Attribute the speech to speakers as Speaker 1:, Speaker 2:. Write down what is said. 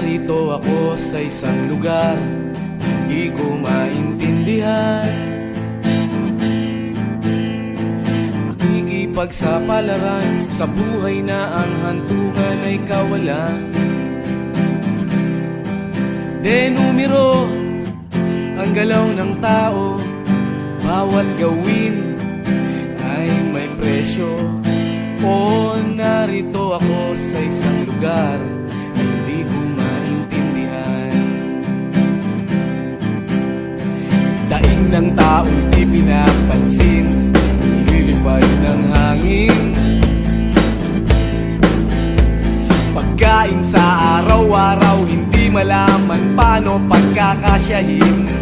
Speaker 1: narito ako sa isang lugar hindi ko maintindihan. Nakikipagsapalaran sa buhay na ang hantungan ay kawalan. Denumero ang galaw ng tao, bawat gawin ay may presyo. O narito ako sa isang lugar na hindi ko maintindihan. Daing ng tao'y di pinapansin, lilipad ng hangin. Pagkain sa araw-araw, hindi malaman paano pagkakasyahin.